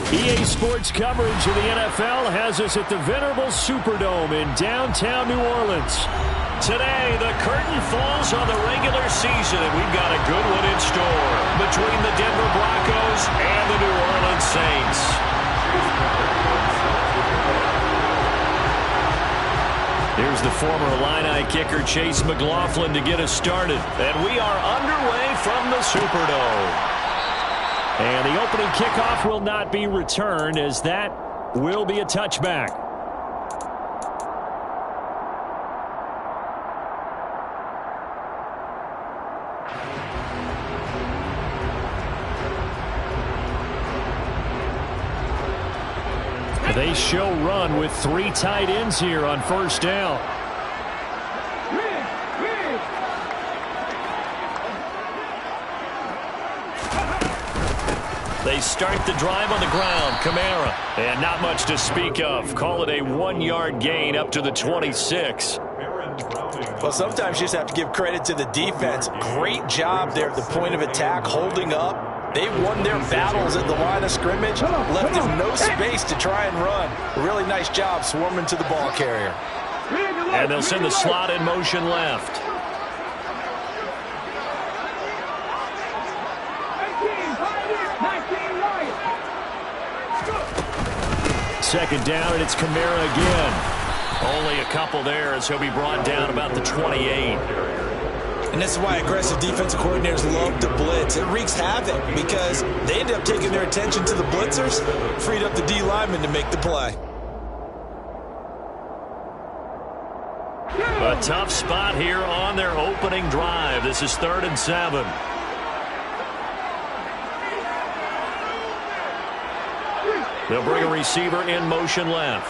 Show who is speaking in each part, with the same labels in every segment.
Speaker 1: EA Sports coverage of the NFL has us at the venerable Superdome in downtown New Orleans. Today, the curtain falls on the regular season, and we've got a good one in store between the Denver Broncos and the New Orleans Saints. Here's the former Illini kicker Chase McLaughlin to get us started. And we are underway from the Superdome. And the opening kickoff will not be returned, as that will be a touchback. They show run with 3 tight ends here on first down. They start the drive on the ground. Kamara. And not much to speak of. Call it a 1-yard gain up to the 26.
Speaker 2: Well, sometimes you just have to give credit to the defense. Great job there at the point of attack, holding up. They won their battles at the line of scrimmage, left them no space to try and run. A really nice job swarming to the ball carrier.
Speaker 1: And they'll send the slot in motion left. Second down, and it's Kamara again. Only a couple there, as he'll be brought down about the 28.
Speaker 2: And this is why aggressive defensive coordinators love to blitz. It wreaks havoc because they end up taking their attention to the blitzers, freed up the D lineman to make the play.
Speaker 1: A tough spot here on their opening drive. This is 3rd and 7. They'll bring a receiver in motion left.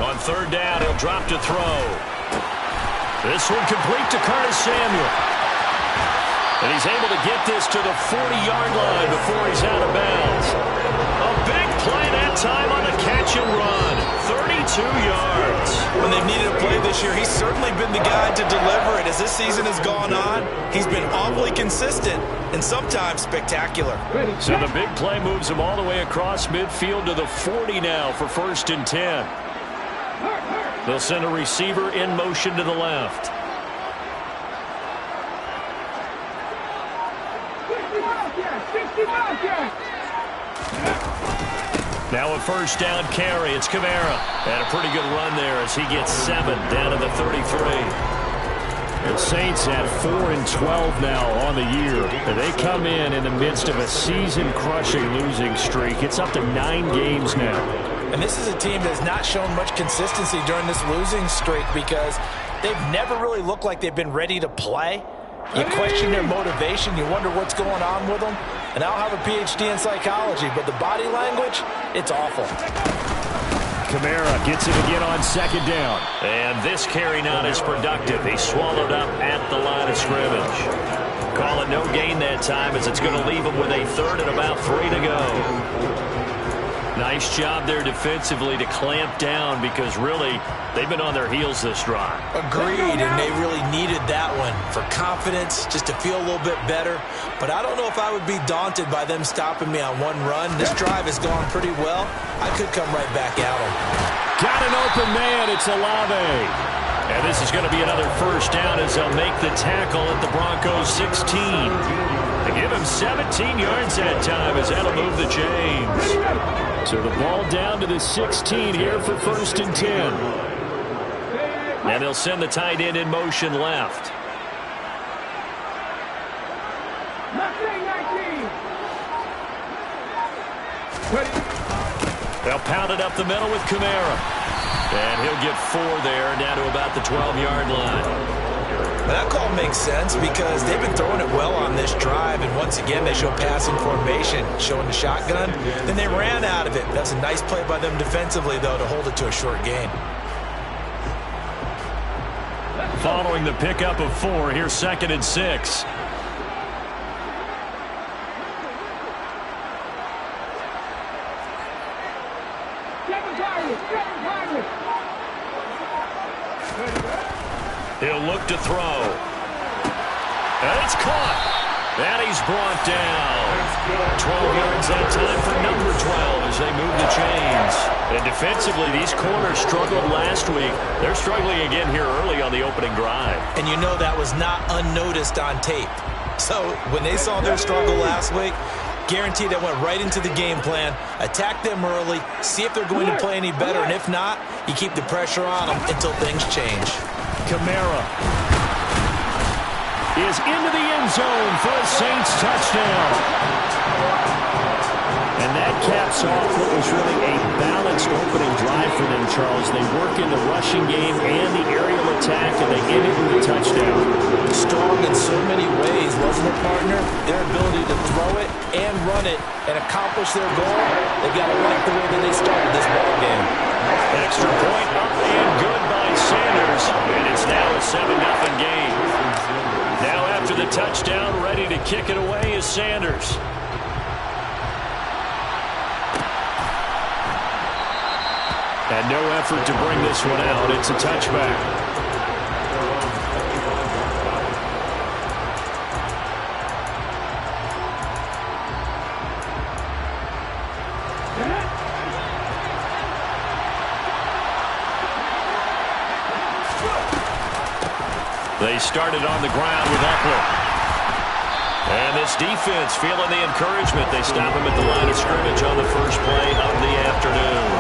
Speaker 1: On 3rd down, he'll drop to throw. This one complete to Curtis Samuel. And he's able to get this to the 40-yard line before he's out of bounds. A big play that time on the catch and run. 32 yards.
Speaker 2: When they've needed a play this year, he's certainly been the guy to deliver it. As this season has gone on, he's been awfully consistent and sometimes spectacular.
Speaker 1: So the big play moves him all the way across midfield to the 40 now for 1st and 10. They'll send a receiver in motion to the left. Now a 1st down carry. It's Kamara. And a pretty good run there as he gets 7 down to the 33. The Saints at 4-12 now on the year. They come in the midst of a season-crushing losing streak. It's up to 9 games now.
Speaker 2: And this is a team that's not shown much consistency during this losing streak because they've never really looked like they've been ready to play. You question their motivation. You wonder what's going on with them. And I don't have a PhD in psychology, but the body language, it's awful.
Speaker 1: Kamara gets it again on 2nd down. And this carry not as productive. He swallowed up at the line of scrimmage. Call it no gain that time, as it's going to leave him with a 3rd and about 3 to go. Nice job there defensively to clamp down, because really they've been on their heels this drive.
Speaker 2: Agreed, and they really needed that one for confidence, just to feel a little bit better. But I don't know if I would be daunted by them stopping me on one run. This drive has gone pretty well. I could come right back at them.
Speaker 1: Got an open man. It's Olave. And this is going to be another 1st down as they'll make the tackle at the Broncos 16. They give him 17 yards that time, as that'll move the chains. So the ball down to the 16 here for 1st and 10. And they'll send the tight end in motion left. They'll pound it up the middle with Kamara. And he'll get 4 there, down to about the 12-yard line.
Speaker 2: That call makes sense because they've been throwing it well on this drive, and once again they show passing formation, showing the shotgun. Then they ran out of it. That's a nice play by them defensively, though, to hold it to a short gain.
Speaker 1: Following the pickup of 4, here's 2nd and 6. He'll look to throw. And it's caught. And he's brought down. 12 yards that time for number 12 as they move the chains. And defensively, these corners struggled last week. They're struggling again here early on the opening drive.
Speaker 2: And you know that was not unnoticed on tape. So when they saw their struggle last week, guaranteed they went right into the game plan, attack them early, see if they're going to play any better, and if not, you keep the pressure on them until things change.
Speaker 1: Kamara is into the end zone for a Saints touchdown. And that caps off what was really a balanced opening drive for them, Charles. They work in the rushing game and the aerial attack, and they end it with a touchdown.
Speaker 2: Strong in so many ways, wasn't it, partner? Their ability to throw it and run it and accomplish their goal, they got to like the way that they started this ball game.
Speaker 1: Extra point up and good by Sanders, and it's now a 7-0 game. Now after the touchdown, ready to kick it away is Sanders. And no effort to bring this one out. It's a touchback. They started on the ground with Eckler. And this defense feeling the encouragement. They stop him at the line of scrimmage on the first play of the afternoon.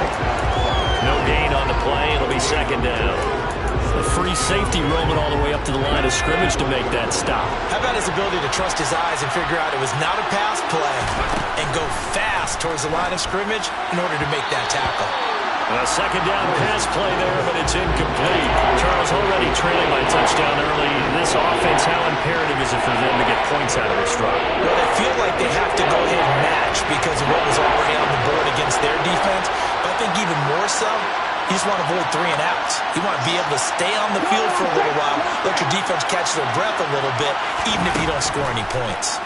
Speaker 1: No gain on the play. It'll be second down. A free safety roaming all the way up to the line of scrimmage to make that stop.
Speaker 2: How about his ability to trust his eyes and figure out it was not a pass play and go fast towards the line of scrimmage in order to make that tackle.
Speaker 1: A second down pass play there, but it's incomplete. Charles already trailing by touchdown early. This offense, how imperative is it for them to get points out of this drive?
Speaker 2: Well, they feel like they have to go ahead and match because of what was already on the board against their defense. But I think even more so, you just want to avoid 3 and outs. You want to be able to stay on the field for a little while, let your defense catch their breath a little bit, even if you don't score any points.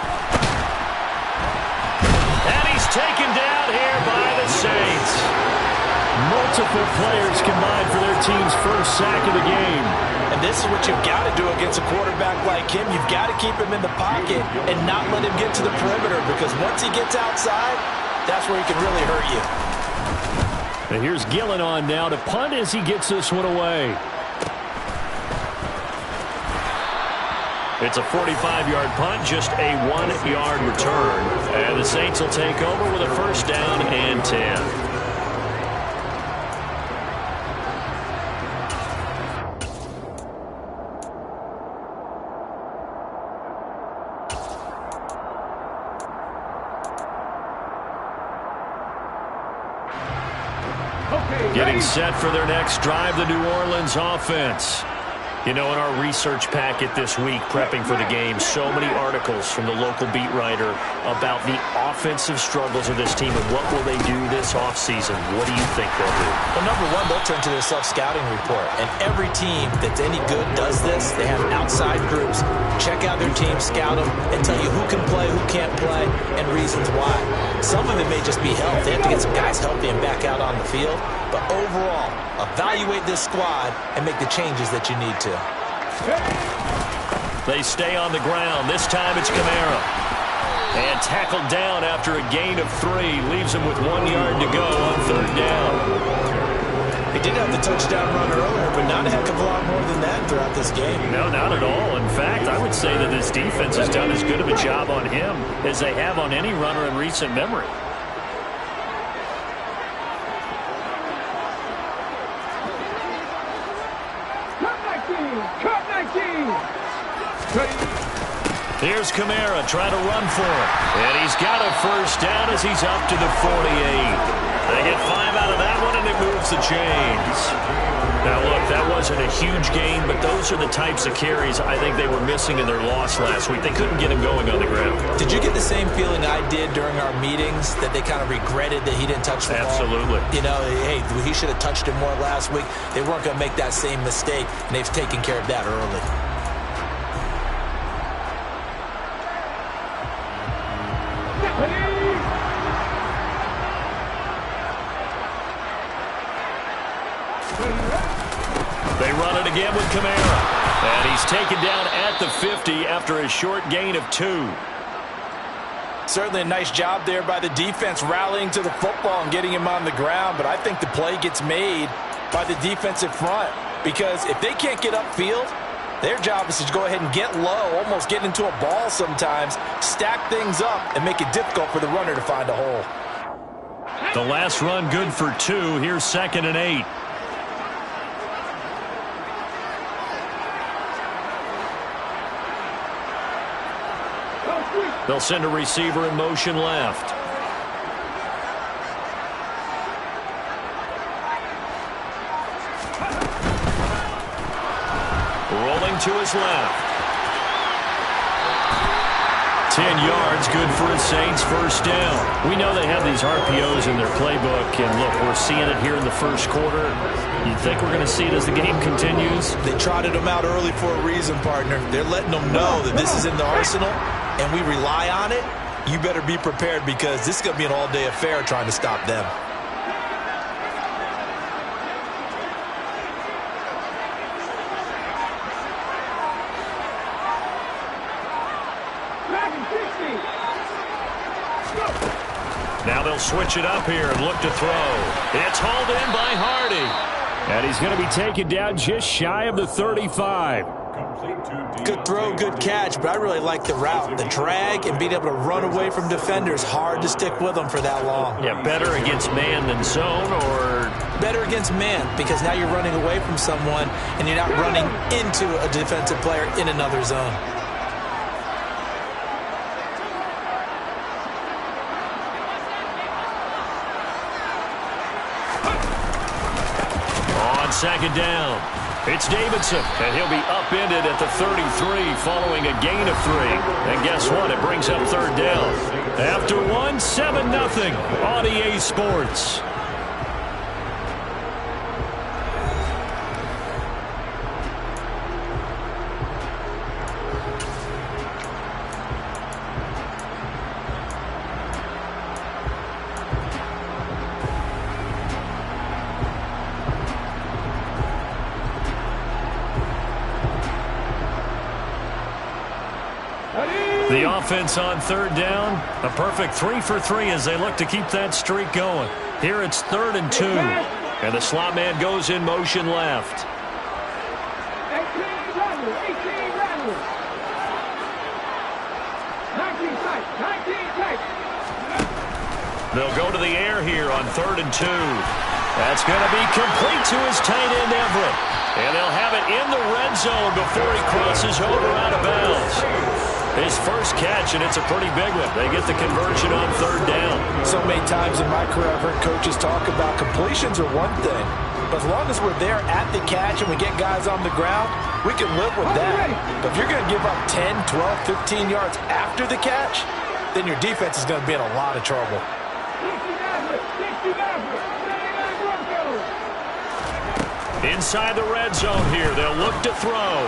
Speaker 1: And he's taken down here by the Saints. Multiple players combined for their team's first sack of the game.
Speaker 2: And this is what you've got to do against a quarterback like him. You've got to keep him in the pocket and not let him get to the perimeter, because once he gets outside, that's where he can really hurt you.
Speaker 1: And here's Gillen on now to punt as he gets this one away. It's a 45-yard punt, just a 1-yard return. And the Saints will take over with a first down and 10. Getting set for their next drive, the New Orleans offense. You know, in our research packet this week, prepping for the game, so many articles from the local beat writer about the offensive struggles of this team and what will they do this offseason. What do you think they'll do?
Speaker 2: Well, number one, they'll turn to their self-scouting report. And every team that's any good does this. They have outside groups. Check out their team, scout them, and tell you who can play, who can't play, and reasons why. Some of it may just be health. They have to get some guys healthy and back out on the field. But overall, evaluate this squad and make the changes that you need to.
Speaker 1: They stay on the ground. This time it's Kamara. And tackled down after a gain of 3. Leaves him with 1 yard to go on third down.
Speaker 2: He did have the touchdown run earlier, but not a heck of a lot more than that throughout this game.
Speaker 1: No, not at all. In fact, I would say that this defense has done as good of a job on him as they have on any runner in recent memory. Here's Kamara trying to run for it. And he's got a first down as he's up to the 48. They get 5 out of that one, and it moves the chains. Now, look, that wasn't a huge gain, but those are the types of carries I think they were missing in their loss last week. They couldn't get him going on the ground.
Speaker 2: Did you get the same feeling I did during our meetings, that they kind of regretted that he didn't touch the ball?
Speaker 1: Absolutely.
Speaker 2: You know, hey, he should have touched it more last week. They weren't going to make that same mistake, and they've taken care of that early.
Speaker 1: They run it again with Kamara. And he's taken down at the 50 after a short gain of 2.
Speaker 2: Certainly a nice job there by the defense rallying to the football and getting him on the ground, but I think the play gets made by the defensive front because if they can't get upfield, their job is to go ahead and get low, almost get into a ball sometimes, stack things up, and make it difficult for the runner to find a hole.
Speaker 1: The last run good for 2. Here's 2nd and 8. They'll send a receiver in motion left. Rolling to his left. 10 yards, good for a Saints first down. We know they have these RPOs in their playbook, and look, we're seeing it here in the first quarter. You think we're going to see it as the game continues?
Speaker 2: They trotted them out early for a reason, partner. They're letting them know that this is in the arsenal, and we rely on it. You better be prepared because this is going to be an all-day affair trying to stop them.
Speaker 1: Now they'll switch it up here and look to throw. It's hauled in by Hardy. And he's going to be taken down just shy of the 35.
Speaker 2: Good throw, good catch, but I really like the route. The drag and being able to run away from defenders, hard to stick with them for that long.
Speaker 1: Yeah, better against man than zone, or?
Speaker 2: Better against man, because now you're running away from someone and you're not running into a defensive player in another zone.
Speaker 1: On 2nd down, it's Davidson, and he'll be upended at the 33 following a gain of 3. And guess what? It brings up 3rd down. After 1, 7-0 on EA Sports. The offense on 3rd down, a perfect 3 for 3 as they look to keep that streak going. Here it's 3rd and 2, and the slot man goes in motion left. They'll go to the air here on 3rd and 2. That's going to be complete to his tight end Everett. And they'll have it in the red zone before he crosses over out of bounds. His first catch, and it's a pretty big one. They get the conversion on 3rd down.
Speaker 2: So many times in my career, I've heard coaches talk about completions are one thing. But as long as we're there at the catch and we get guys on the ground, we can live with that. But if you're going to give up 10, 12, 15 yards after the catch, then your defense is going to be in a lot of trouble.
Speaker 1: Inside the red zone here, they'll look to throw.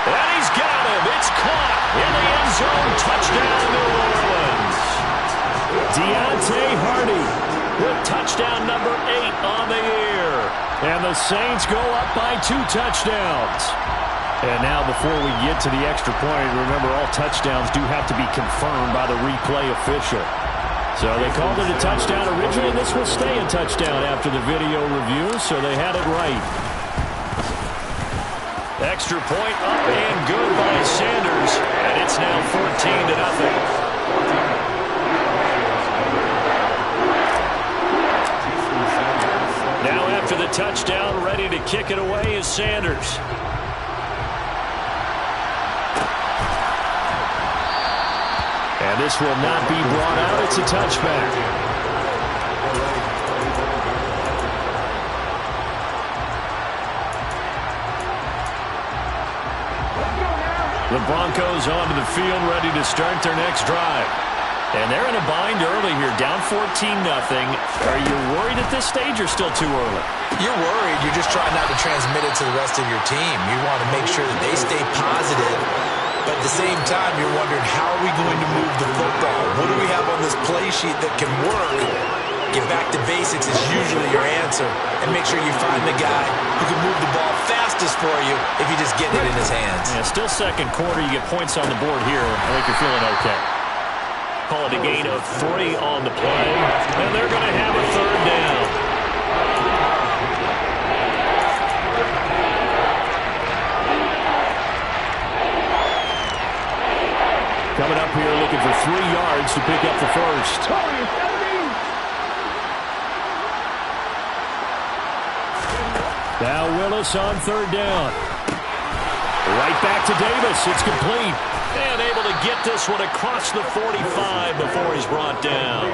Speaker 1: And he's got him. It's caught in the end zone. Touchdown, New Orleans. Deontay Hardy with touchdown number 8 on the year. And the Saints go up by 2 touchdowns. And now before we get to the extra point, remember all touchdowns do have to be confirmed by the replay official. So they called it a touchdown originally. This will stay a touchdown after the video review, so they had it right. Extra point up and good by Sanders, and it's now 14-0. Now after the touchdown, ready to kick it away is Sanders. And this will not be brought out. It's a touchback. The Broncos onto the field, ready to start their next drive. And they're in a bind early here, down 14-0. Are you worried at this stage or still too early?
Speaker 2: You're worried. You're just trying not to transmit it to the rest of your team. You want to make sure that they stay positive. But at the same time, you're wondering, how are we going to move the football? What do we have on this play sheet that can work Get back to basics is usually your answer. And make sure you find the guy who can move the ball fastest for you if you just get it in his hands.
Speaker 1: Yeah, still second quarter. You get points on the board here. I think you're feeling okay. Call it a gain of 3 on the play. And they're going to have a third down. Coming up here looking for 3 yards to pick up the first. Now Willis on third down. Right back to Davis. It's complete. And able to get this one across the 45 before he's brought down.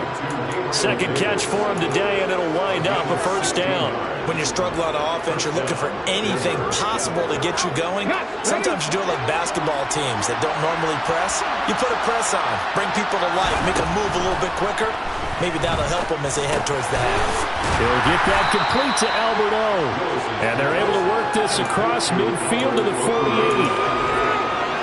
Speaker 1: Second catch for him today, and it'll wind up a first down.
Speaker 2: When you struggle on offense, you're looking for anything possible to get you going. Sometimes you do it like basketball teams that don't normally press. You put a press on, bring people to life, make them move a little bit quicker. Maybe that'll help them as they head towards the half.
Speaker 1: He'll get that complete to Alberto. And they're able to work this across midfield to the 48.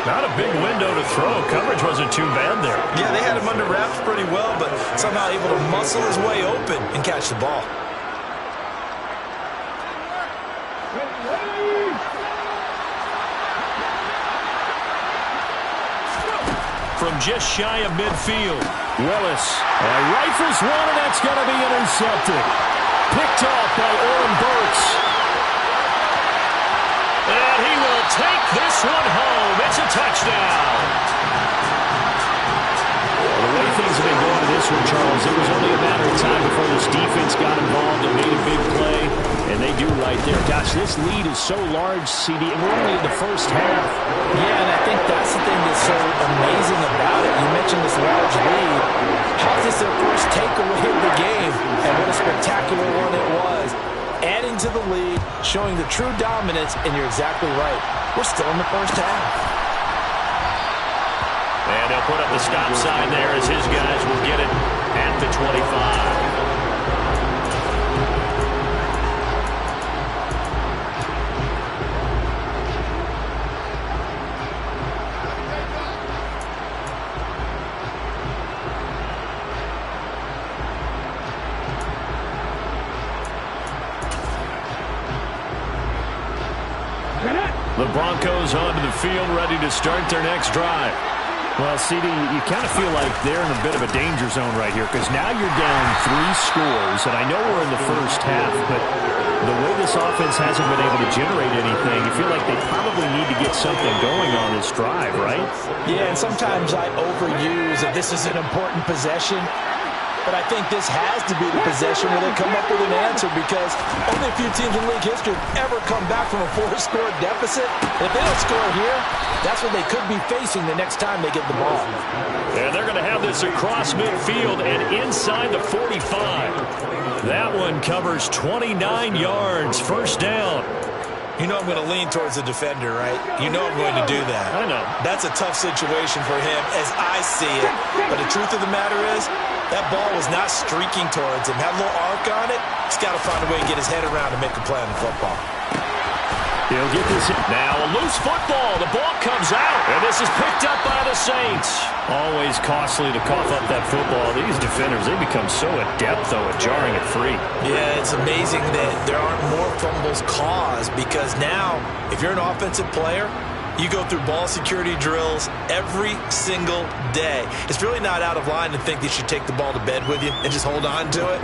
Speaker 1: Not a big window to throw. Coverage wasn't too bad there.
Speaker 2: Yeah, they had him under wraps pretty well, but somehow able to muscle his way open and catch the ball.
Speaker 1: From just shy of midfield, Willis rifles one, and that's going to be intercepted. Picked off by Oren Burks. And he will take this one home. It's a touchdown. Well, the way things have been going to this one, Charles, it was only a matter of time before this defense got involved and made a big play. And they do right there. Gosh, this lead is so large, CD, and we're only in the first half.
Speaker 2: Yeah, and I think that's the thing that's so amazing about it. You mentioned this large lead. How is this their first takeaway of the game? And what a spectacular one it was. Adding to the lead, showing the true dominance, and you're exactly right. We're still in the first half.
Speaker 1: And they'll put up the stop sign there as his guys will get it at the 25. The Broncos onto the field, ready to start their next drive. Well, CD, you kind of feel like they're in a bit of a danger zone right here because now you're down 3 scores, and I know we're in the first half, but the way this offense hasn't been able to generate anything, you feel like they probably need to get something going on this drive, right?
Speaker 2: Yeah, and sometimes I overuse that this is an important possession. But I think this has to be the possession where they come up with an answer because only a few teams in league history have ever come back from a 4-score deficit. And if they don't score here, that's what they could be facing the next time they get the ball.
Speaker 1: And they're going to have this across midfield and inside the 45. That one covers 29 yards. First down.
Speaker 2: You know I'm going to lean towards the defender, right? You know I'm going to do that.
Speaker 1: I know.
Speaker 2: That's a tough situation for him as I see it. But the truth of the matter is, that ball was not streaking towards him. Had a little arc on it. He's got to find a way to get his head around and make a play on the football.
Speaker 1: He'll get this in. Now a loose football. The ball comes out. And this is picked up by the Saints. Always costly to cough up that football. These defenders, they become so adept, though, at jarring it free.
Speaker 2: Yeah, it's amazing that there aren't more fumbles caused because now, if you're an offensive player, you go through ball security drills every single day. It's really not out of line to think that you should take the ball to bed with you and just hold on to it.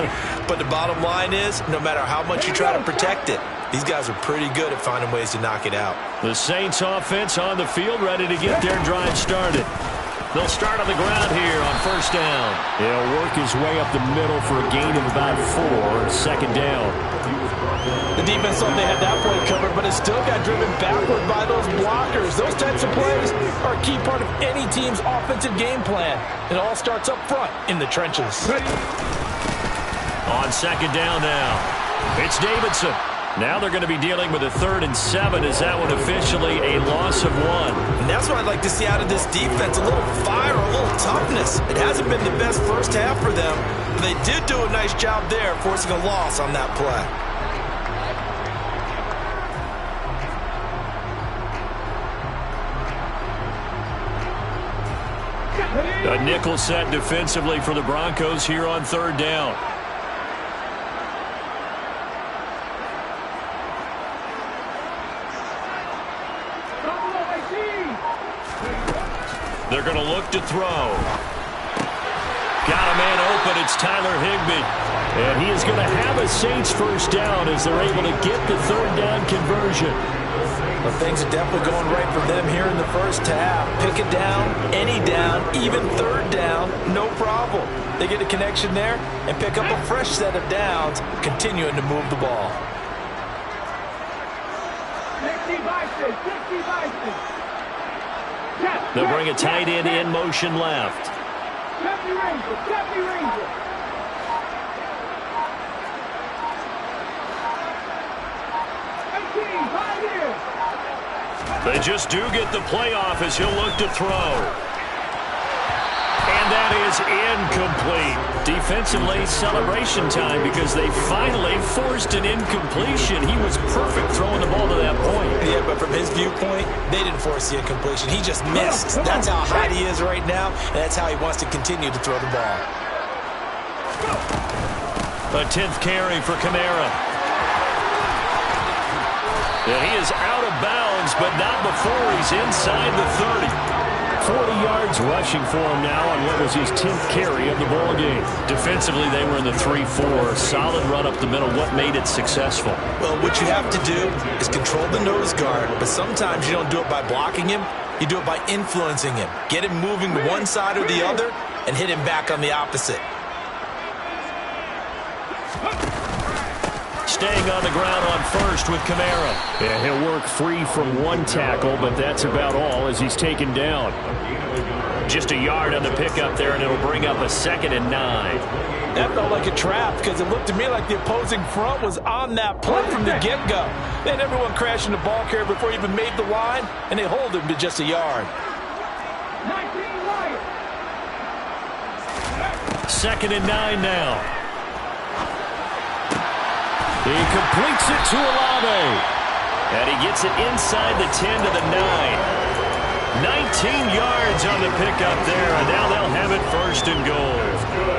Speaker 2: But the bottom line is, no matter how much you try to protect it, these guys are pretty good at finding ways to knock it out.
Speaker 1: The Saints offense on the field, ready to get their drive started. They'll start on the ground here on first down. He'll work his way up the middle for a gain of about 4. Second down.
Speaker 2: The defense thought they had that play covered, but it still got driven backward by those blockers. Those types of plays are a key part of any team's offensive game plan. It all starts up front in the trenches.
Speaker 1: On second down now, it's Davidson. Now they're going to be dealing with a 3rd and 7. Is that one officially a loss of 1?
Speaker 2: And that's what I'd like to see out of this defense. A little fire, a little toughness. It hasn't been the best first half for them, but they did do a nice job there forcing a loss on that play.
Speaker 1: A nickel set defensively for the Broncos here on 3rd down. They're going to look to throw. Got a man open. It's Tyler Higbee. And he is going to have a Saints first down as they're able to get the third down conversion.
Speaker 2: Well, things are definitely going right for them here in the first half. Pick a down, any down, even third down, no problem. They get a connection there and pick up a fresh set of downs, continuing to move the ball.
Speaker 3: 60 Bison, 60 Bison.
Speaker 1: They'll bring a tight end in motion left.
Speaker 3: Deputy Ranger, Deputy Ranger.
Speaker 1: They just do get the playoff as he'll look to throw. And that is incomplete. Defensively, celebration time because they finally forced an incompletion. He was perfect throwing the ball to that point.
Speaker 2: Yeah, but from his viewpoint, they didn't force the incompletion. He just missed. That's how hot he is right now, and that's how he wants to continue to throw the ball.
Speaker 1: A 10th carry for Kamara. And he is out of bounds, but not before he's inside the 30.
Speaker 3: 40 yards rushing for him now on what was his 10th carry of the ball game.
Speaker 1: Defensively, they were in the 3-4. Solid run up the middle. What made it successful?
Speaker 2: Well, what you have to do is control the nose guard, but sometimes you don't do it by blocking him. You do it by influencing him. Get him moving to one side or the other and hit him back on the opposite.
Speaker 1: Staying on the ground on first with Kamara.
Speaker 3: Yeah, he'll work free from one tackle, but that's about all as he's taken down.
Speaker 1: Just a yard on the pickup there, and it'll bring up a 2nd and 9.
Speaker 2: That felt like a trap because it looked to me like the opposing front was on that play from the get-go. They had everyone crashing the ball carrier before he even made the line, and they hold him to just a yard.
Speaker 1: 2nd and 9 now.
Speaker 3: He completes it to Olave.
Speaker 1: And he gets it inside the 10 to the 9. 19 yards on the pickup there, and now they'll have it 1st and goal.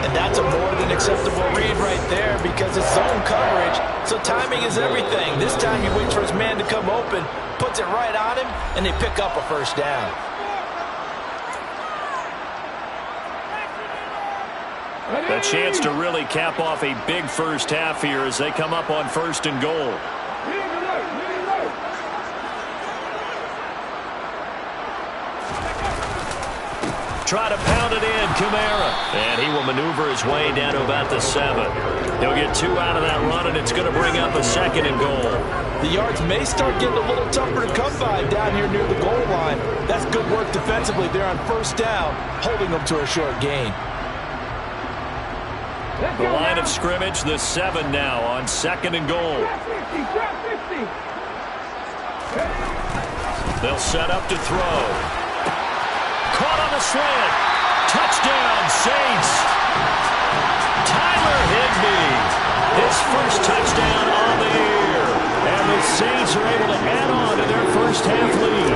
Speaker 2: And that's a more than acceptable read right there because it's zone coverage, so timing is everything. This time he waits for his man to come open, puts it right on him, and they pick up a first down.
Speaker 1: A chance to really cap off a big first half here as they come up on 1st and goal. Try to pound it in, Kamara. And he will maneuver his way down to about the 7. He'll get 2 out of that run, and it's going to bring up a 2nd and goal.
Speaker 2: The yards may start getting a little tougher to come by down here near the goal line. That's good work defensively there on 1st down, holding them to a short gain.
Speaker 1: The line of scrimmage, the 7 now on 2nd and goal. They'll set up to throw. Caught on the slant. Touchdown, Saints. Tyler Higbee. His first touchdown on the year. And the Saints are able to add on to their first half lead.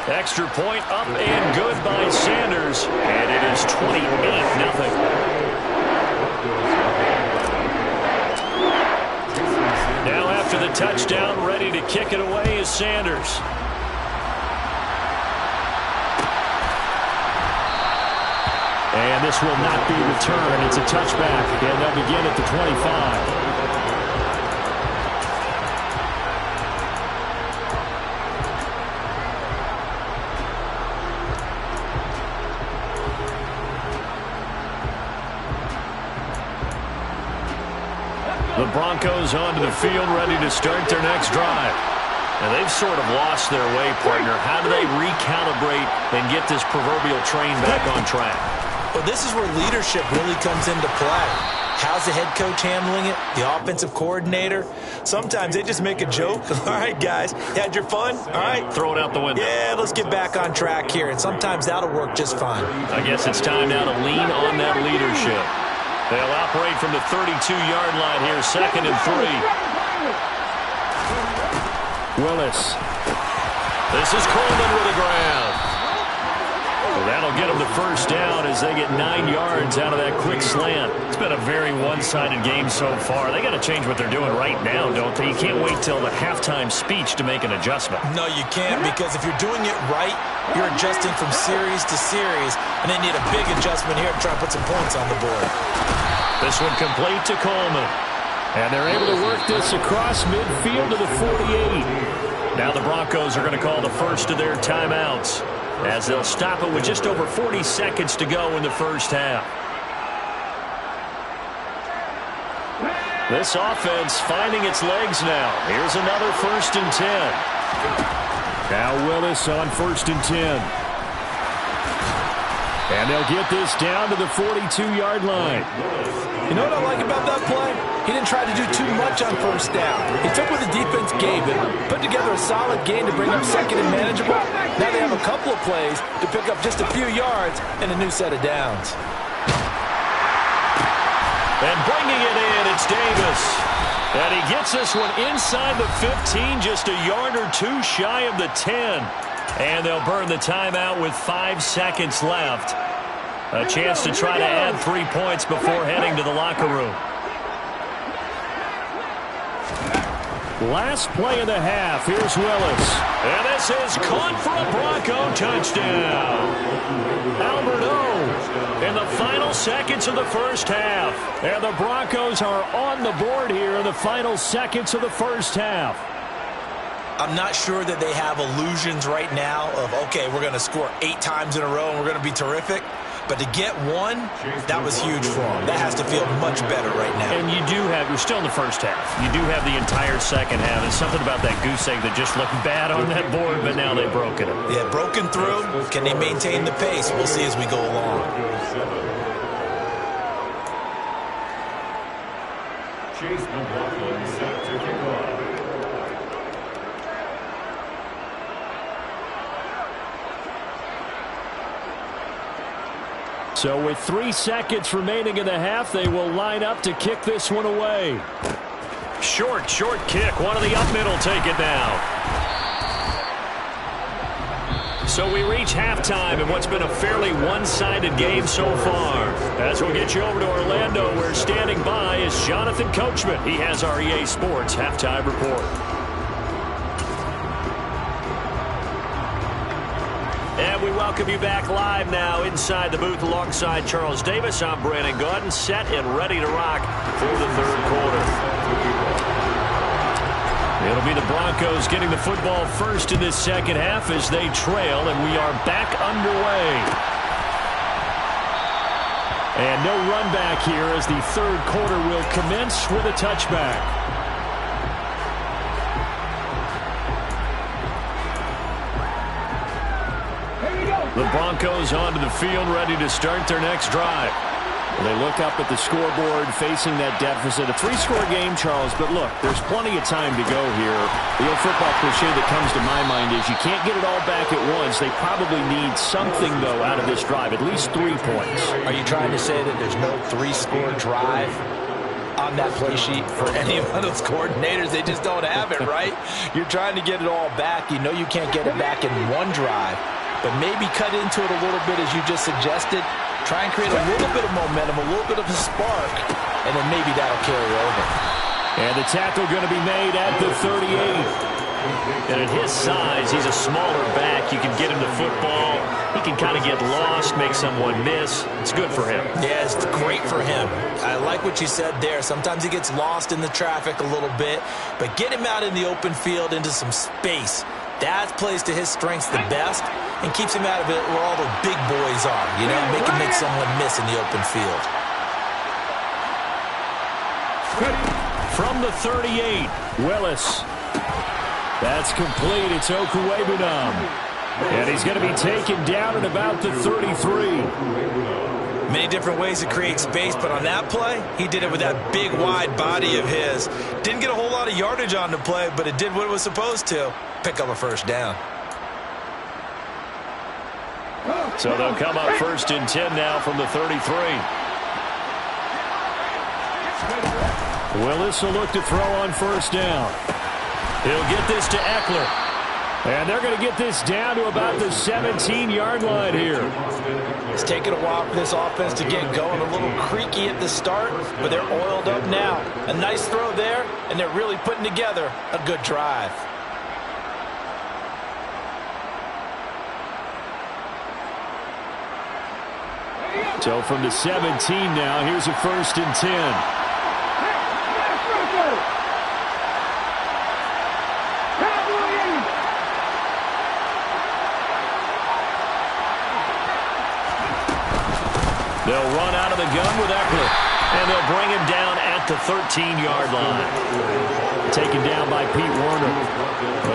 Speaker 1: Extra point up and good by Sanders. And it is 28-0. Now after the touchdown, ready to kick it away is Sanders.
Speaker 3: And this will not be returned. It's a touchback, and they'll begin at the 25.
Speaker 1: The Broncos onto the field, ready to start their next drive. And they've sort of lost their way, partner. How do they recalibrate and get this proverbial train back on track?
Speaker 2: Well, this is where leadership really comes into play. How's the head coach handling it? The offensive coordinator? Sometimes they just make a joke. All right, guys, you had your fun? All right.
Speaker 1: Throw it out the window.
Speaker 2: Yeah, let's get back on track here. And sometimes that'll work just fine.
Speaker 1: I guess it's time now to lean on that leadership. They'll operate from the 32-yard line here, 2nd and 3.
Speaker 3: Willis.
Speaker 1: This is Coleman with the ground. That'll get them the first down as they get 9 yards out of that quick slant. It's been a very one-sided game so far. They got to change what they're doing right now, don't they? You can't wait till the halftime speech to make an adjustment.
Speaker 2: No, you can't, because if you're doing it right, you're adjusting from series to series, and they need a big adjustment here to try and put some points on the board.
Speaker 1: This one complete to Coleman.
Speaker 3: And they're able to work this across midfield to the 48.
Speaker 1: Now the Broncos are going to call the first of their timeouts, as they'll stop it with just over 40 seconds to go in the first half. This offense finding its legs now. Here's another 1st and 10.
Speaker 3: Now Willis on 1st and 10. And they'll get this down to the 42-yard line.
Speaker 2: You know what I like about that play? He didn't try to do too much on 1st down. He took what the defense gave him, put together a solid game to bring up 2nd and manageable. Now they have a couple of plays to pick up just a few yards and a new set of downs.
Speaker 1: And bringing it in, it's Davis. And he gets this one inside the 15, just a yard or two shy of the 10. And they'll burn the timeout with 5 seconds left. A chance to try to add 3 points before heading to the locker room.
Speaker 3: Last play of the half. Here's Willis.
Speaker 1: And this is caught for a Bronco touchdown. Albert O in the final seconds of the first half.
Speaker 3: And the Broncos are on the board here in the final seconds of the first half.
Speaker 2: I'm not sure that they have illusions right now of, okay, we're going to score 8 times in a row and we're going to be terrific. But to get one, that was huge for them. That has to feel much better right now.
Speaker 1: And you're still in the first half. You do have the entire second half. There's something about that goose egg that just looked bad on that board, but now they've broken it.
Speaker 2: Yeah, broken through. Can they maintain the pace? We'll see as we go along.
Speaker 4: Chase McLaughlin set to kick off.
Speaker 3: So with 3 seconds remaining in the half, they will line up to kick this one away.
Speaker 1: Short kick. One of the up middle take it now. So we reach halftime in what's been a fairly one-sided game so far. As we'll get you over to Orlando, where standing by is Jonathan Coachman. He has our EA Sports halftime report. And we welcome you back live now inside the booth alongside Charles Davis. I'm Brandon Gaudin, set and ready to rock for the third quarter. It'll be the Broncos getting the football first in this second half as they trail, and we are back underway.
Speaker 3: And no run back here as the third quarter will commence with a touchback.
Speaker 1: The Broncos onto the field, ready to start their next drive.
Speaker 3: Well, they look up at the scoreboard, facing that deficit. A 3-score game, Charles, but look, there's plenty of time to go here. The old football cliche that comes to my mind is you can't get it all back at once. They probably need something, though, out of this drive, at least 3 points.
Speaker 2: Are you trying to say that there's no 3-score drive on that play sheet for any of those coordinators? They just don't have it, right? You're trying to get it all back. You know you can't get it back in one drive, but maybe cut into it a little bit as you just suggested. Try and create a little bit of momentum, a little bit of a spark, and then maybe that'll carry over.
Speaker 3: And the tackle going to be made at the 38.
Speaker 1: And at his size, he's a smaller back. You can get him the football. He can kind of get lost, make someone miss. It's good for him.
Speaker 2: Yeah, it's great for him. I like what you said there. Sometimes he gets lost in the traffic a little bit, but get him out in the open field into some space. That plays to his strengths the best and keeps him out of it where all the big boys are, you know, make someone miss in the open field.
Speaker 3: From the 38, Willis. That's complete. It's Okuwebunam. And he's going to be taken down at about the 33.
Speaker 2: Many different ways to create space, but on that play, he did it with that big, wide body of his. Didn't get a whole lot of yardage on the play, but it did what it was supposed to. Pick up a first down.
Speaker 1: So they'll come up 1st and 10 now from the 33.
Speaker 3: Willis will look to throw on 1st down.
Speaker 1: He'll get this to Eckler.
Speaker 3: And they're going to get this down to about the 17-yard line here.
Speaker 2: It's taken a while for this offense to get going. A little creaky at the start, but they're oiled up now. A nice throw there, and they're really putting together a good drive.
Speaker 3: So from the 17 now, here's a 1st and 10. They'll run out of the gun with Eckler, and they'll bring him down at the 13-yard line. Taken down by Pete Werner.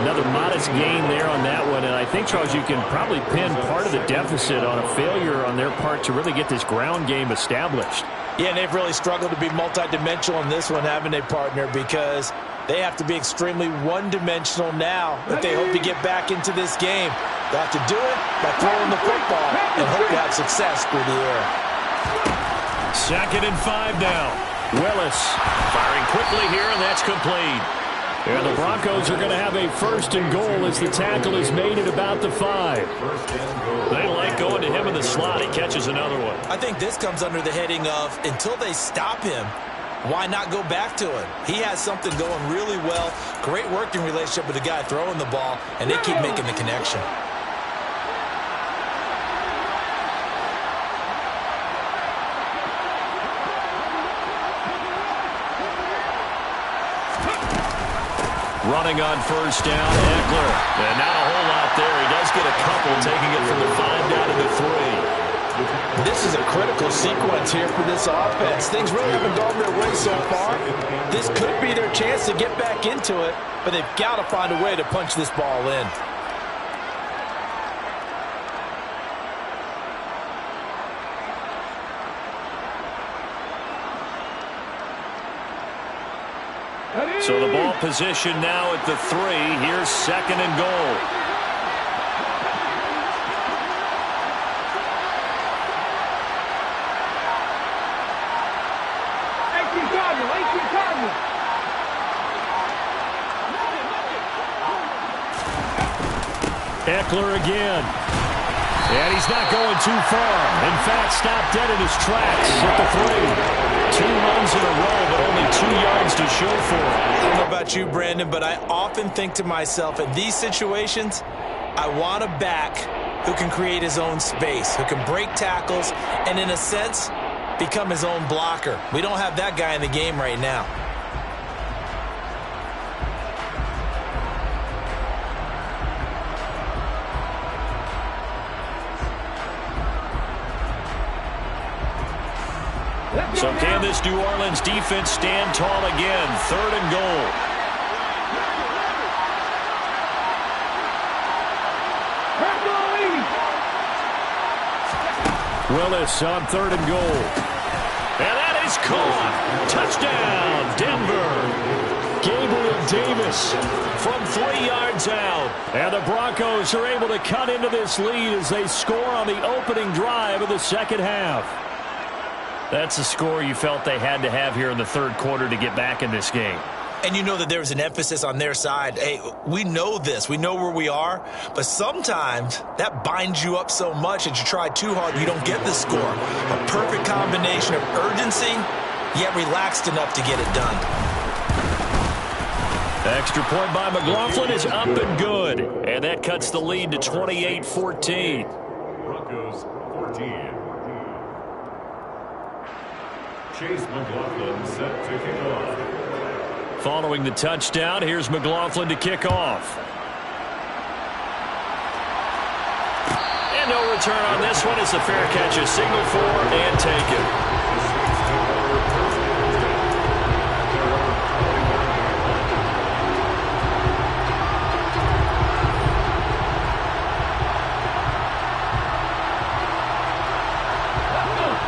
Speaker 3: Another modest gain there on that one, and I think, Charles, you can probably pin part of the deficit on a failure on their part to really get this ground game established.
Speaker 2: Yeah, and they've really struggled to be multidimensional in this one, haven't they, partner, because they have to be extremely one-dimensional now if they hope to get back into this game. They'll have to do it by throwing the football and hope to have success through the air.
Speaker 1: 2nd and 5 now. Willis firing quickly here, and that's complete.
Speaker 3: And the Broncos are going to have a 1st and goal as the tackle is made at about the 5.
Speaker 1: They like going to him in the slot. He catches another one.
Speaker 2: I think this comes under the heading of until they stop him, why not go back to it? He has something going really well. Great working relationship with the guy throwing the ball, and they keep making the connection.
Speaker 1: Running on 1st down, Eckler. And not a whole lot there. He does get a couple, taking it from the 5 down to the 3.
Speaker 2: This is a critical sequence here for this offense. Things really haven't gone their way so far. This could be their chance to get back into it, but they've got to find a way to punch this ball in.
Speaker 1: So the ball position now at the 3. Here's 2nd and goal.
Speaker 3: Eckler again. And he's not going too far. In fact, stopped dead in his tracks at the 3.
Speaker 1: 2 runs in a row, but only 2 yards to show for it.
Speaker 2: I don't know about you, Brandon, but I often think to myself, in these situations, I want a back who can create his own space, who can break tackles, and in a sense, become his own blocker. We don't have that guy in the game right now.
Speaker 1: So can this New Orleans defense stand tall again? 3rd and goal.
Speaker 3: Willis on 3rd and goal.
Speaker 1: And that is caught. Touchdown, Denver.
Speaker 3: Gabriel Davis
Speaker 1: From 3 yards out.
Speaker 3: And the Broncos are able to cut into this lead as they score on the opening drive of the 2nd half.
Speaker 1: That's a score you felt they had to have here in the 3rd quarter to get back in this game.
Speaker 2: And you know that there was an emphasis on their side. Hey, we know this. We know where we are. But sometimes that binds you up so much that you try too hard, you don't get the score. A perfect combination of urgency, yet relaxed enough to get it done.
Speaker 1: Extra point by McLaughlin is up and good. And that cuts the lead to 28-14.
Speaker 4: Broncos 14. Chase McLaughlin set to kick off.
Speaker 1: Following the touchdown, here's McLaughlin to kick off. And no return on this one as the fair catch is signaled for and taken.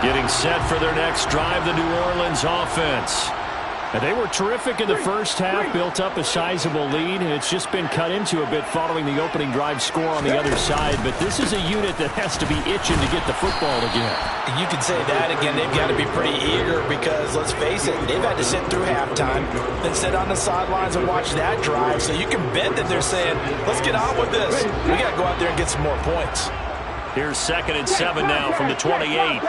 Speaker 1: Getting set for their next drive, the New Orleans offense.
Speaker 3: And they were terrific in the first half, built up a sizable lead, and it's just been cut into a bit following the opening drive score on the other side. But this is a unit that has to be itching to get the football again.
Speaker 2: You could say that again. They've got to be pretty eager because, let's face it, they've had to sit through halftime, then sit on the sidelines and watch that drive. So you can bet that they're saying, let's get on with this. We got to go out there and get some more points.
Speaker 1: Here's 2nd and 7 now from the 28.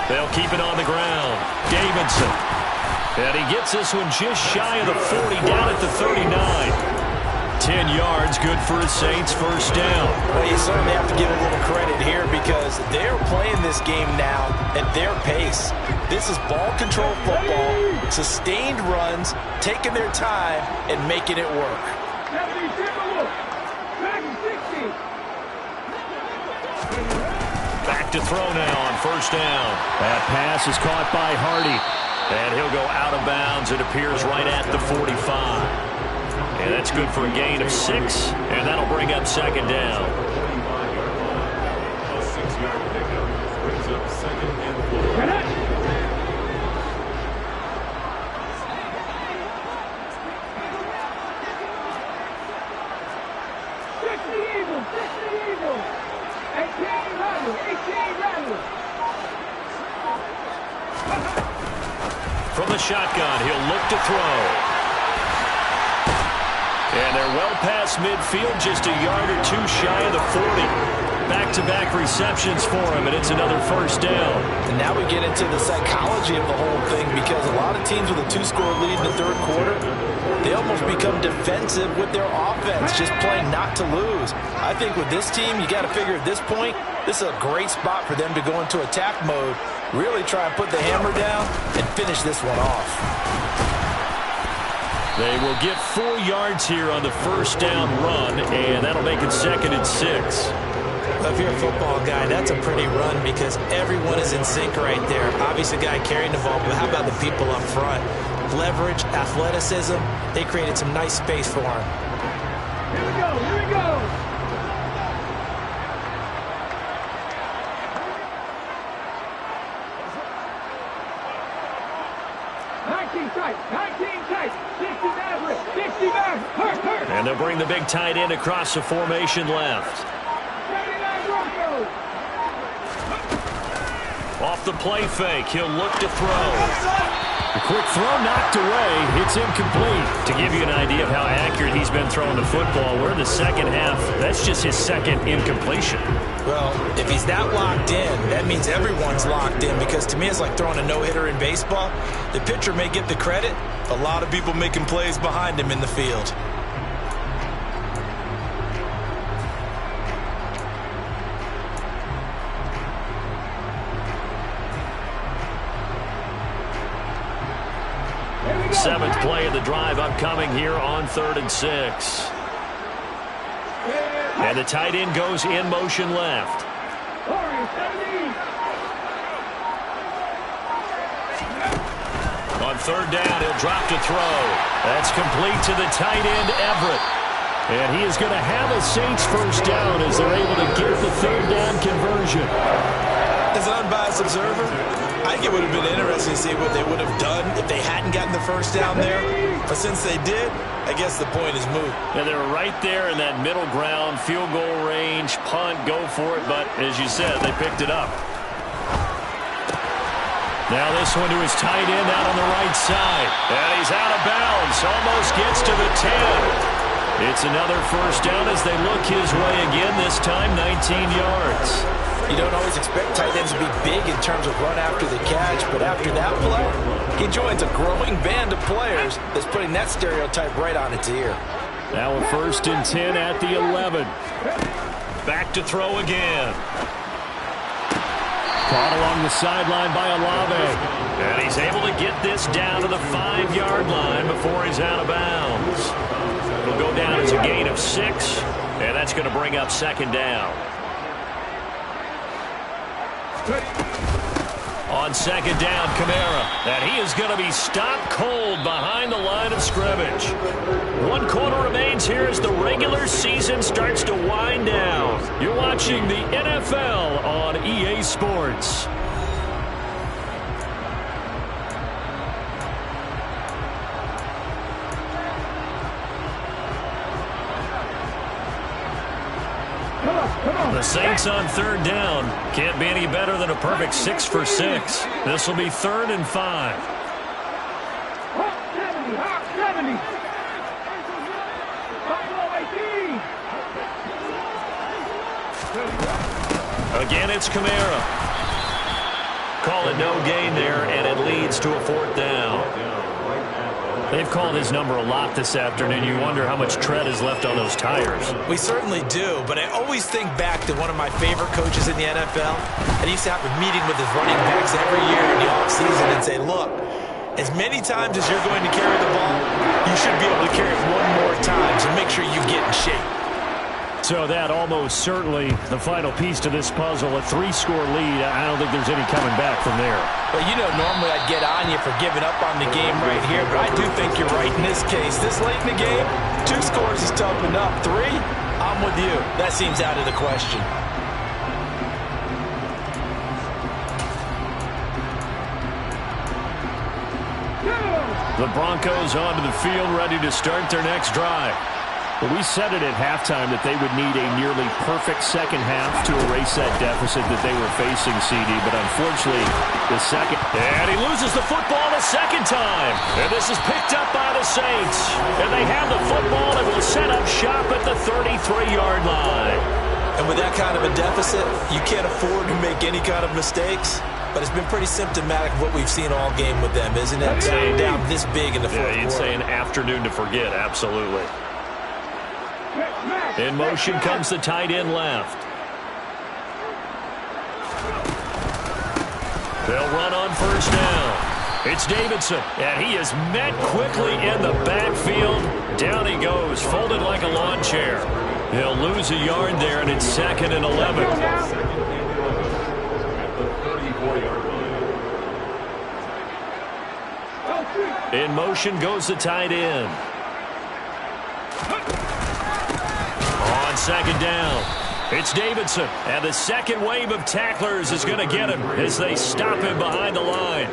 Speaker 1: They'll keep it on the ground. Davidson. And he gets this one just shy of the 40, down at the 39. 10 yards, good for the Saints, first down.
Speaker 2: Well, you certainly have to give a little credit here because they're playing this game now at their pace. This is ball control football, sustained runs, taking their time, and making it work.
Speaker 1: Back to throw now on first down.
Speaker 3: That pass is caught by Hardy.
Speaker 1: And he'll go out of bounds. It appears right at the 45. And that's good for a gain of 6. And that'll bring up second down.
Speaker 4: A 6-yard pickup brings up 2nd and 4.
Speaker 1: From the shotgun, he'll look to throw. And they're well past midfield, just a yard or two shy of the 40. Back-to-back receptions for him, and it's another first down.
Speaker 2: And now we get into the psychology of the whole thing because a lot of teams with a 2-score lead in the third quarter, they almost become defensive with their offense, just playing not to lose. I think with this team, you got to figure at this point, this is a great spot for them to go into attack mode, really try and put the hammer down and finish this one off.
Speaker 1: They will get 4 yards here on the first down run, and that'll make it 2nd and 6.
Speaker 2: If you're a football guy, that's a pretty run because everyone is in sync right there. Obviously, the guy carrying the ball, but how about the people up front? Leverage, athleticism, they created some nice space for him.
Speaker 5: Here we go, here we go.
Speaker 1: And they'll bring the big tight end across the formation left. Off the play fake, he'll look to throw.
Speaker 3: The quick throw knocked away. It's incomplete.
Speaker 1: To give you an idea of how accurate he's been throwing the football, we're in the second half. That's just his second incompletion.
Speaker 2: Well, if he's that locked in, that means everyone's locked in because to me it's like throwing a no-hitter in baseball. The pitcher may get the credit, a lot of people making plays behind him in the field.
Speaker 1: Seventh play of the drive upcoming here on 3rd and 6. And the tight end goes in motion left. On 3rd down, he'll drop to throw. That's complete to the tight end, Everett.
Speaker 3: And he is going to have a Saints first down as they're able to get the 3rd down conversion.
Speaker 2: As an unbiased observer, I think it would have been interesting to see what they would have done if they hadn't gotten the first down there. But since they did, I guess the point is moot.
Speaker 1: And they were right there in that middle ground, field goal range, punt, go for it. But as you said, they picked it up. Now this one to his tight end out on the right side. And he's out of bounds, almost gets to the 10. It's another first down as they look his way again, this time 19 yards.
Speaker 2: You don't always expect tight ends to be big in terms of run after the catch, but after that play, he joins a growing band of players that's putting that stereotype right on its ear.
Speaker 3: Now a 1st and 10 at the 11.
Speaker 1: Back to throw again.
Speaker 3: Caught along the sideline by Olave.
Speaker 1: And he's able to get this down to the 5-yard line before he's out of bounds. It'll go down as a gain of 6, and that's going to bring up 2nd down. On On second down, Kamara. And he is going to be stopped cold behind the line of scrimmage. 1 quarter remains here as the regular season starts to wind down. You're watching the NFL on EA Sports. The Saints on third down. Can't be any better than a perfect 6 for 6. This will be 3rd and 5.
Speaker 5: Hot 70. Buffalo 18.
Speaker 1: Again, it's Kamara. Call it no gain there, and it leads to a 4th down. They've called his number a lot this afternoon. You wonder how much tread is left on those tires.
Speaker 2: We certainly do, but I always think back to one of my favorite coaches in the NFL. And he used to have a meeting with his running backs every year in the offseason and say, look, as many times as you're going to carry the ball, you should be able to carry it 1 more time, so make sure you get in shape.
Speaker 3: So that almost certainly the final piece to this puzzle, a 3-score lead. I don't think there's any coming back from there.
Speaker 2: Well, you know, normally I'd get on you for giving up on the game right here, but I do think you're right in this case. This late in the game, 2 scores is tough enough. 3, I'm with you. That seems out of the question.
Speaker 3: The Broncos onto the field, ready to start their next drive. But we said it at halftime that they would need a nearly perfect second half to erase that deficit that they were facing, CD. But unfortunately, the second...
Speaker 1: And he loses the football a second time. And this is picked up by the Saints. And they have the football and will set up shop at the 33-yard line.
Speaker 2: And with that kind of a deficit, you can't afford to make any kind of mistakes. But it's been pretty symptomatic of what we've seen all game with them, isn't it? Down this big in the fourth quarter.
Speaker 1: You'd say an afternoon to forget, absolutely. In motion comes the tight end left. They'll run on first down. It's Davidson, and he is met quickly in the backfield. Down he goes, folded like a lawn chair. He'll lose a yard there, and it's 2nd and 11. In motion goes the tight end. On second down, it's Davidson. And the second wave of tacklers is going to get him as they stop him behind the line.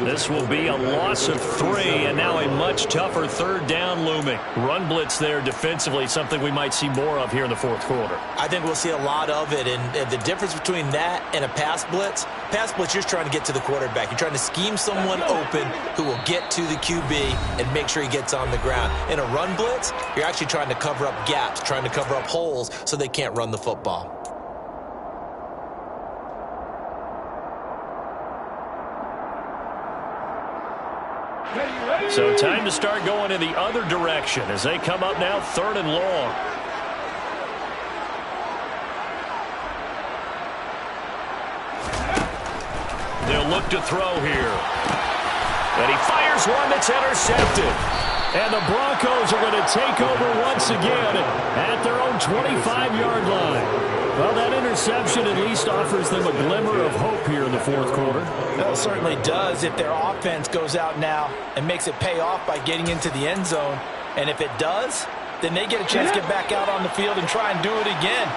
Speaker 1: This will be a loss of 3, and now a much tougher 3rd down looming. Run blitz there defensively, something we might see more of here in the 4th quarter.
Speaker 2: I think we'll see a lot of it, and the difference between that and a pass blitz, you're just trying to get to the quarterback. You're trying to scheme someone open who will get to the QB and make sure he gets on the ground. In a run blitz, you're actually trying to cover up gaps, trying to cover up holes so they can't run the football.
Speaker 1: So time to start going in the other direction as they come up now 3rd and long. They'll look to throw here. And he fires one that's intercepted. And the Broncos are going to take over once again at their own 25-yard line. Well, that interception at least offers them a glimmer of hope here in the 4th quarter.
Speaker 2: Well, it certainly does if their offense goes out now and makes it pay off by getting into the end zone. And if it does, then they get a chance to get back out on the field and try and do it again.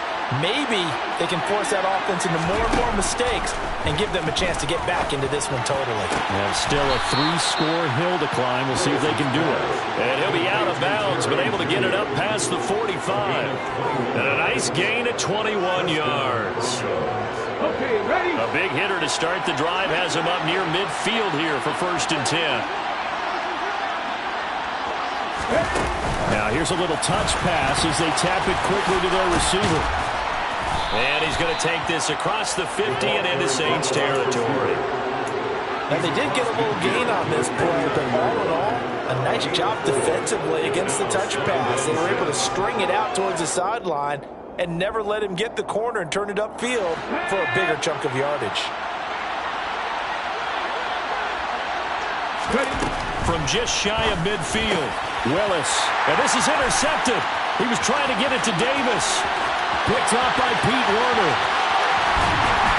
Speaker 2: Maybe they can force that offense into more and more mistakes and give them a chance to get back into this one totally.
Speaker 3: And still a 3-score hill to climb. We'll see if they can do it.
Speaker 1: And he'll be out of bounds, but able to get it up past the 45. And a nice gain at 21 yards.
Speaker 5: Okay, ready?
Speaker 1: A big hitter to start the drive has him up near midfield here for 1st and 10.
Speaker 3: Now here's a little touch pass as they tap it quickly to their receiver.
Speaker 1: And he's going to take this across the 50 and into Saints territory.
Speaker 2: Now they did get a little gain on this play, but all in all, a nice job defensively against the touch pass. They were able to string it out towards the sideline and never let him get the corner and turn it upfield for a bigger chunk of yardage.
Speaker 1: From just shy of midfield,
Speaker 3: Willis.
Speaker 1: and this is intercepted. He was trying to get it to Davis.
Speaker 3: Picked up by Pete Werner.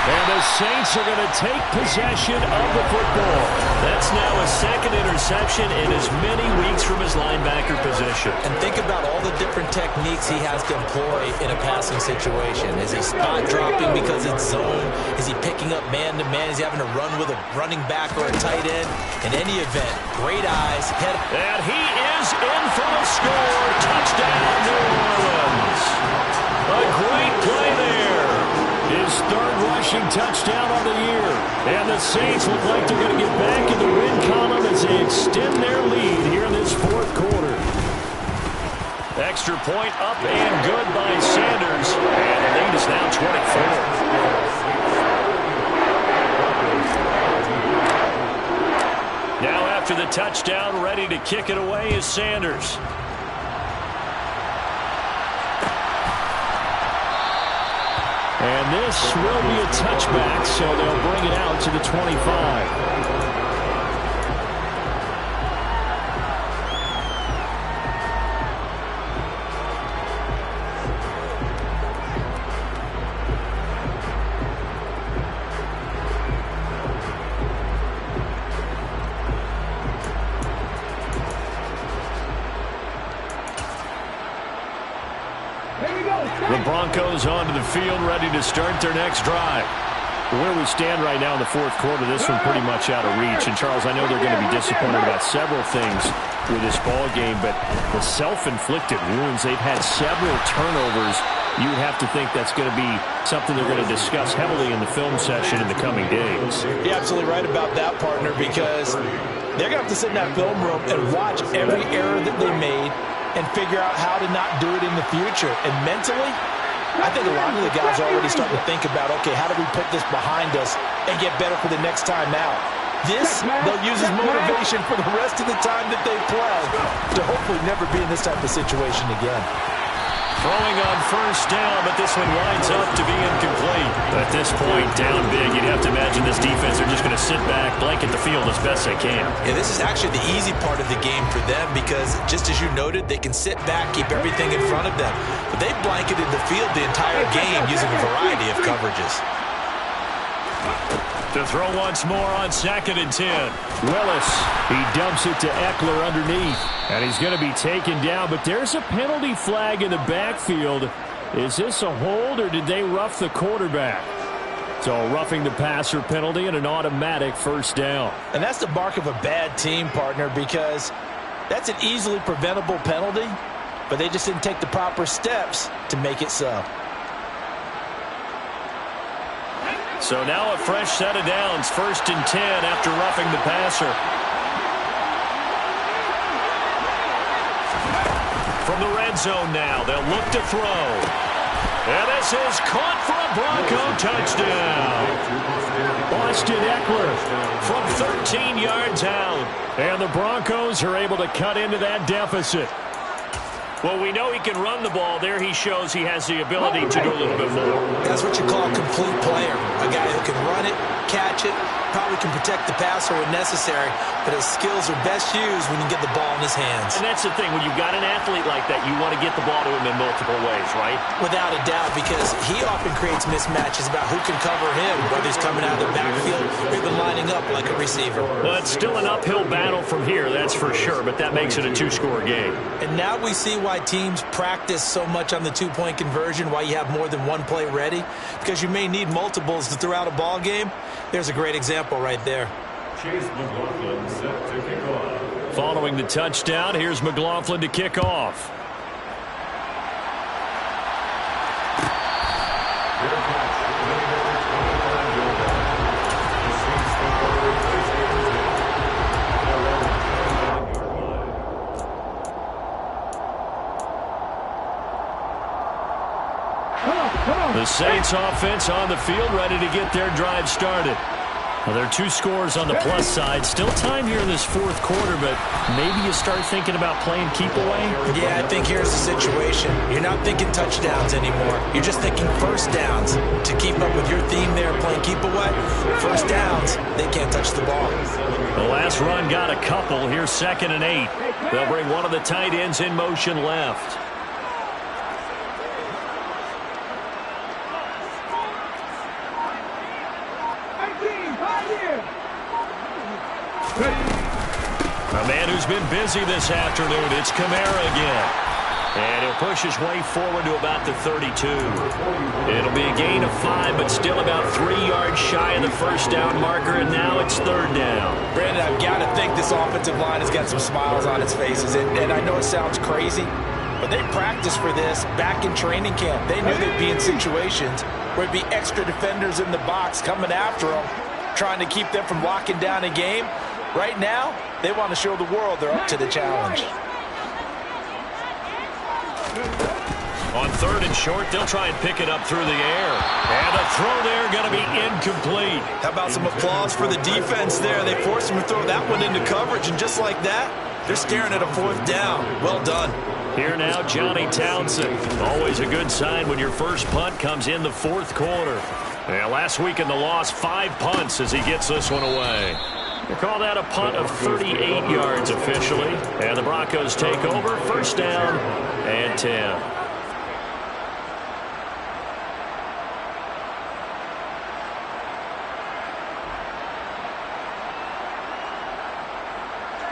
Speaker 1: And the Saints are going to take possession of the football. That's now a second interception in as many weeks from his linebacker position.
Speaker 2: And think about all the different techniques he has to employ in a passing situation. Is he spot dropping because it's zone? Is he picking up man-to-man? Is he having to run with a running back or a tight end? In any event, great eyes.
Speaker 1: And he is in for the score. Touchdown, New Orleans. A great play there. His third rushing touchdown of the year. And the Saints look like they're going to get back in the win column as they extend their lead here in this fourth quarter. Extra point up and good by Sanders. And the lead is now 24. Now after the touchdown, ready to kick it away is Sanders. And this will be a touchback, so they'll bring it out to the 25. The Broncos onto the field, ready to start their next drive. Where we stand right now in the fourth quarter, this one pretty much out of reach. And, Charles, I know they're going to be disappointed about several things with this ball game, but the self-inflicted wounds, they've had several turnovers. You would have to think that's going to be something they're going to discuss heavily in the film session in the coming days.
Speaker 2: You're absolutely right about that, partner, because they're going to have to sit in that film room and watch every error that they made and figure out how to not do it in the future. And mentally, I think a lot of the guys are already starting to think about, okay, how do we put this behind us and get better for the next time out? This, they'll use as motivation for the rest of the time that they play to hopefully never be in this type of situation again.
Speaker 1: Throwing on first down, but this one winds up to be incomplete. At this point, down big, you'd have to imagine this defense are just going to sit back, blanket the field as best they can.
Speaker 2: Yeah, this is actually the easy part of the game for them because, just as you noted, they can sit back, keep everything in front of them. But they've blanketed the field the entire game using a variety of coverages.
Speaker 1: To throw once more on 2nd and 10. Willis, he dumps it to Eckler underneath. And he's going to be taken down, but there's a penalty flag in the backfield. Is this a hold, or did they rough the quarterback? So a roughing the passer penalty and an automatic first down.
Speaker 2: And that's the mark of a bad team, partner, because that's an easily preventable penalty, but they just didn't take the proper steps to make it so.
Speaker 1: So now a fresh set of downs, 1st and 10 after roughing the passer. From the red zone now, they'll look to throw. And this is caught for a Bronco touchdown. Austin Eckler from 13 yards out. And the Broncos are able to cut into that deficit. Well, we know he can run the ball. There he shows he has the ability to do a little bit more.
Speaker 2: That's what you call a complete player. A guy who can run it, catch it, probably can protect the passer when necessary, but his skills are best used when you get the ball in his hands.
Speaker 1: And that's the thing. When you've got an athlete like that, you want to get the ball to him in multiple ways, right?
Speaker 2: Without a doubt, because he often creates mismatches about who can cover him, whether he's coming out of the backfield or even lining up like a receiver.
Speaker 1: Well, it's still an uphill battle from here, that's for sure, but that makes it a two-score game.
Speaker 2: And now we see why teams practice so much on the two-point conversion, why you have more than one play ready, because you may need multiples to throw out a ball game. There's a great example right there.
Speaker 4: Chase McLaughlin set to kick off.
Speaker 1: Following the touchdown, here's McLaughlin to kick off. The Saints offense on the field, ready to get their drive started. Well, there are 2 scores on the plus side. Still time here in this fourth quarter, but maybe you start thinking about playing keep away?
Speaker 2: Yeah, I think here's the situation. You're not thinking touchdowns anymore. You're just thinking first downs. To keep up with your theme there, playing keep away, first downs, they can't touch the ball.
Speaker 1: The last run got a couple. Here's 2nd and 8. They'll bring one of the tight ends in motion left. A man who's been busy this afternoon, it's Kamara again. And he'll push his way forward to about the 32. It'll be a gain of 5, but still about 3 yards shy of the first down marker, and now it's third down.
Speaker 2: Brandon, I've got to think this offensive line has got some smiles on its faces, and I know it sounds crazy, but they practiced for this back in training camp. They knew they'd be in situations where it'd be extra defenders in the box coming after them, trying to keep them from locking down a game. Right now, they want to show the world they're up to the challenge.
Speaker 1: On third and short, they'll try and pick it up through the air. And the throw there going to be incomplete.
Speaker 2: How about some applause for the defense there? They forced him to throw that one into coverage, and just like that, they're staring at a fourth down. Well done.
Speaker 1: Here now, Johnny Townsend. Always a good sign when your first punt comes in the fourth quarter. And last week in the loss, 5 punts as he gets this one away. They call that a punt of 38 yards officially. And the Broncos take over, first down and 10.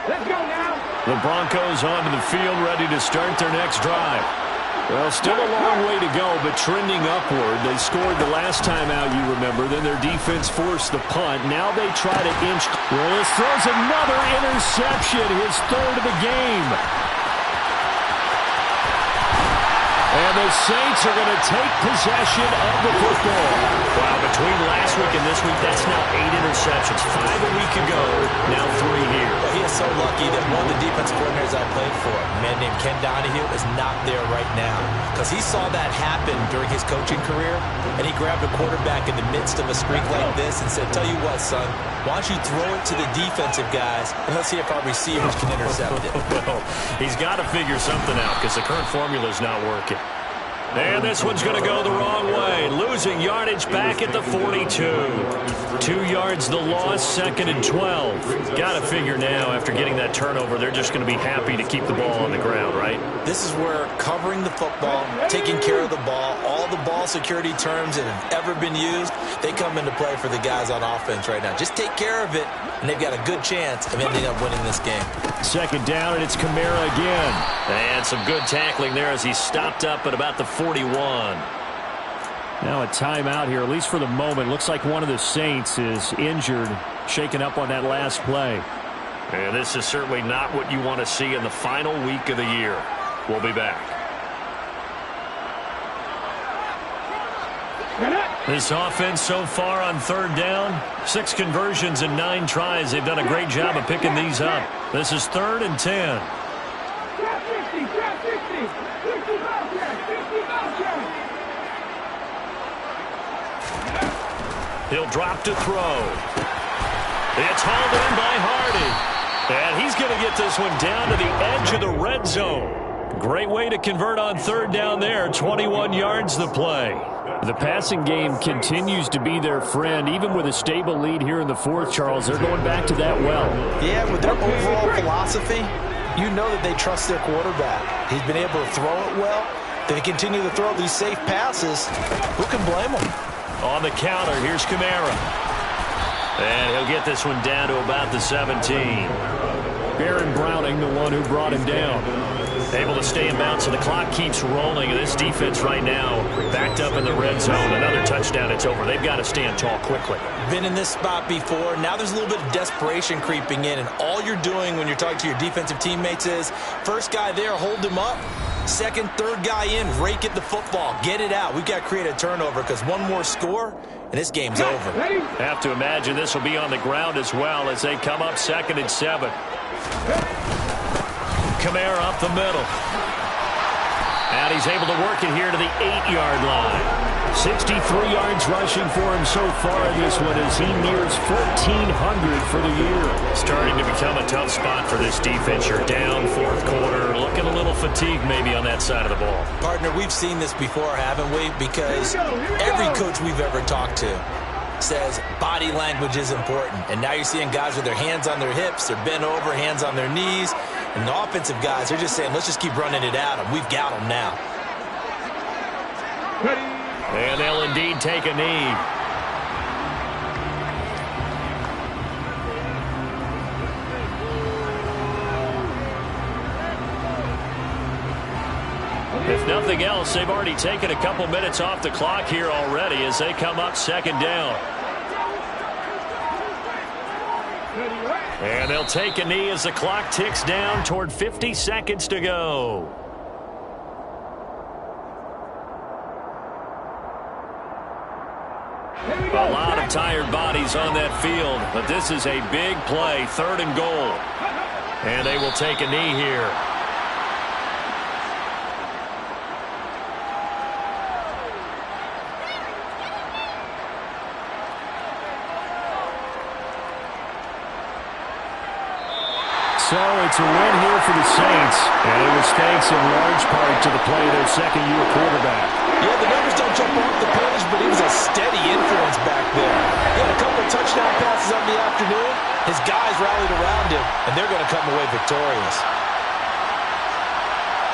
Speaker 5: Let's go now.
Speaker 1: The Broncos onto the field, ready to start their next drive. Well, still a long way to go, but trending upward. They scored the last time out, you remember. Then their defense forced the punt. Now they try to inch. Willis throws another interception, his third of the game. And the Saints are going to take possession of the football. Wow, between last week and this week, that's now 8 interceptions. 5 a week ago, now 3 here.
Speaker 2: Well, he is so lucky that one of the defensive coordinators I played for, a man named Ken Donahue, is not there right now. Because he saw that happen during his coaching career, and he grabbed a quarterback in the midst of a streak like this and said, tell you what, son, why don't you throw it to the defensive guys, and let's see if our receivers can intercept it.
Speaker 1: Well, he's got to figure something out because the current formula is not working. And this one's going to go the wrong way. Losing yardage back at the 42. 2 yards the loss, second and 12. Got to figure now, after getting that turnover, they're just going to be happy to keep the ball on the ground, right?
Speaker 2: This is where covering the football, taking care of the ball, all the ball security terms that have ever been used, they come into play for the guys on offense right now. Just take care of it, and they've got a good chance of ending up winning this game.
Speaker 1: Second down, and it's Kamara again. And some good tackling there as he stopped up at about the 41.
Speaker 3: Now a timeout here, at least for the moment. Looks like one of the Saints is injured, shaken up on that last play.
Speaker 1: And this is certainly not what you want to see in the final week of the year. We'll be back. This offense so far on third down, 6 conversions and 9 tries. They've done a great job of picking these up. This is third and 10. He'll drop to throw. It's hauled in by Hardy. And he's going to get this one down to the edge of the red zone. Great way to convert on third down there. 21 yards the play.
Speaker 3: The passing game continues to be their friend. Even with a stable lead here in the fourth, Charles, they're going back to that well.
Speaker 2: Yeah, with their overall philosophy, you know that they trust their quarterback. He's been able to throw it well. They continue to throw these safe passes. Who can blame them?
Speaker 1: On the counter, here's Kamara. And he'll get this one down to about the 17.
Speaker 3: Baron Browning, the one who brought him down.
Speaker 1: Able to stay in bounds, so the clock keeps rolling. And this defense right now backed up in the red zone. Another touchdown, it's over. They've got to stand tall quickly.
Speaker 2: Been in this spot before. Now there's a little bit of desperation creeping in. And all you're doing when you're talking to your defensive teammates is, first guy there, hold him up. Second, third guy in, rake at the football. Get it out. We've got to create a turnover because one more score, and this game's over.
Speaker 1: Have to imagine this will be on the ground as well as they come up second and 7. Kamara up the middle. And he's able to work it here to the 8-yard line. 63 yards rushing for him so far in this one as he nears 1,400 for the year. Starting to become a tough spot for this defense. You're down fourth quarter, looking a little fatigued maybe on that side of the ball.
Speaker 2: Partner, we've seen this before, haven't we? Because every coach we've ever talked to says body language is important. And now you're seeing guys with their hands on their hips, they're bent over, hands on their knees. And the offensive guys, they're just saying, let's just keep running it at them. We've got them now.
Speaker 1: And they'll indeed take a knee. If nothing else, they've already taken a couple minutes off the clock here already as they come up second down. And they'll take a knee as the clock ticks down toward 50 seconds to go. A lot of tired bodies on that field, but this is a big play, 3rd and goal. And they will take a knee here.
Speaker 3: So it's a win here for the Saints, and it was thanks in large part to the play of their second-year quarterback.
Speaker 2: Yeah, the numbers don't jump off the page, but he was a steady influence back there. He had a couple of touchdown passes on the afternoon. His guys rallied around him, and they're going to come away victorious.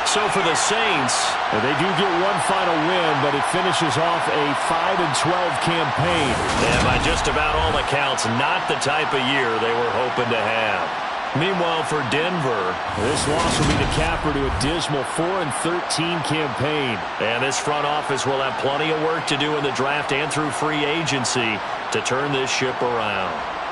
Speaker 1: So for the Saints,
Speaker 3: they do get one final win, but it finishes off a 5-12 campaign.
Speaker 1: and by just about all accounts, not the type of year they were hoping to have. Meanwhile, for Denver,
Speaker 3: this loss will be the capper to a dismal 4-13 campaign.
Speaker 1: And this front office will have plenty of work to do in the draft and through free agency to turn this ship around.